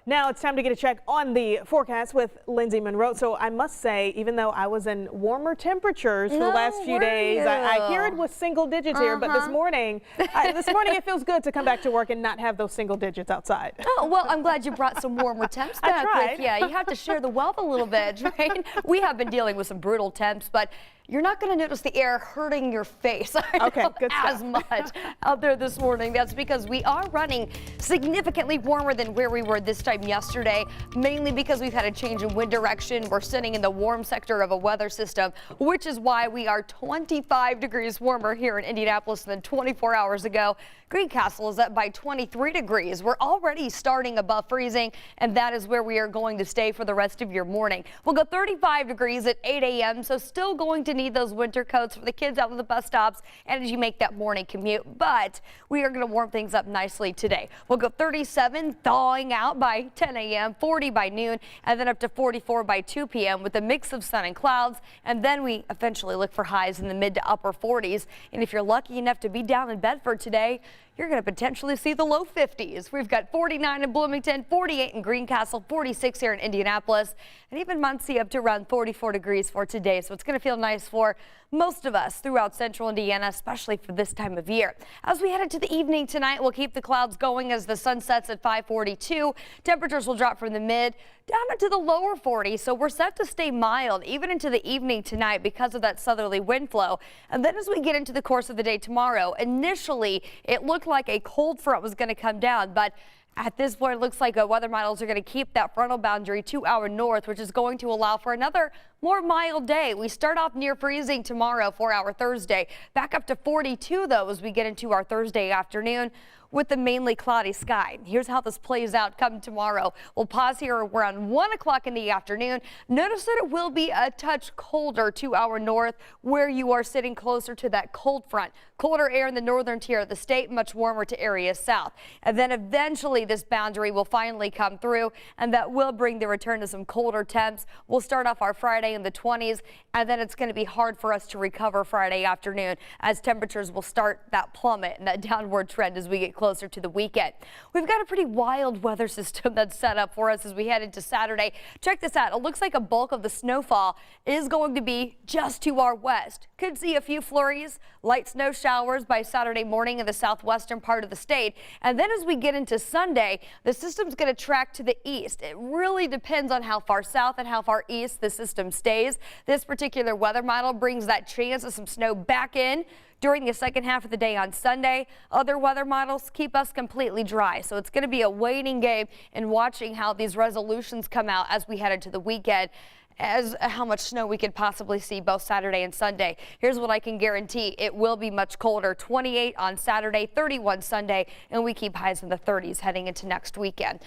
Now it's time to get a check on the forecast with Lindsey Monroe. So I must say, even though I was in warmer temperatures for the last few days, I hear it was single digits here, but this morning it feels good to come back to work and not have those single digits outside. Oh, well, I'm glad you brought some warmer temps back with you. You have to share the wealth a little bit, right? We have been dealing with some brutal temps, but you're not going to notice the air hurting your face as much out there this morning. That's because we are running significantly warmer than where we were this time yesterday, mainly because we've had a change in wind direction. We're sitting in the warm sector of a weather system, which is why we are 25 degrees warmer here in Indianapolis than 24 hours ago. Greencastle is up by 23 degrees. We're already starting above freezing, and that is where we are going to stay for the rest of your morning. We'll go 35 degrees at 8 a.m., so still going to need those winter coats for the kids out at the bus stops and as you make that morning commute, but we are going to warm things up nicely today. We'll go 37, thawing out by 10 a.m., 40 by noon, and then up to 44 by 2 p.m. with a mix of sun and clouds, and then we eventually look for highs in the mid to upper 40s. And if you're lucky enough to be down in Bedford today, you're going to potentially see the low 50s. We've got 49 in Bloomington, 48 in Greencastle, 46 here in Indianapolis, and even Muncie up to around 44 degrees for today. So it's going to feel nice for most of us throughout central Indiana, especially for this time of year. As we head into the evening tonight, we'll keep the clouds going as the sun sets at 5:42. Temperatures will drop from the mid down into the lower 40s, so we're set to stay mild even into the evening tonight because of that southerly wind flow. And then as we get into the course of the day tomorrow, initially it looked like a cold front was going to come down, but at this point, it looks like weather models are going to keep that frontal boundary to our north, which is going to allow for another more mild day. We start off near freezing tomorrow for our Thursday, back up to 42 though as we get into our Thursday afternoon with the mainly cloudy sky. Here's how this plays out come tomorrow. We'll pause here around 1 o'clock in the afternoon. Notice that it will be a touch colder to our north where you are sitting closer to that cold front. Colder air in the northern tier of the state, much warmer to areas south. And then eventually this boundary will finally come through, and that will bring the return to some colder temps. We'll start off our Friday in the 20s, and then it's going to be hard for us to recover Friday afternoon as temperatures will start that plummet and that downward trend as we get closer to the weekend. We've got a pretty wild weather system that's set up for us as we head into Saturday. Check this out. It looks like a bulk of the snowfall is going to be just to our west. Could see a few flurries, light snow showers by Saturday morning in the southwestern part of the state. And then as we get into Sunday, the system's going to track to the east. It really depends on how far south and how far east the system stays. This particular weather model brings that chance of some snow back in during the second half of the day on Sunday. Other weather models keep us completely dry. So it's going to be a waiting game and watching how these resolutions come out as we head into the weekend, as how much snow we could possibly see both Saturday and Sunday. Here's what I can guarantee. It will be much colder. 28 on Saturday, 31 Sunday, and we keep highs in the 30s heading into next weekend.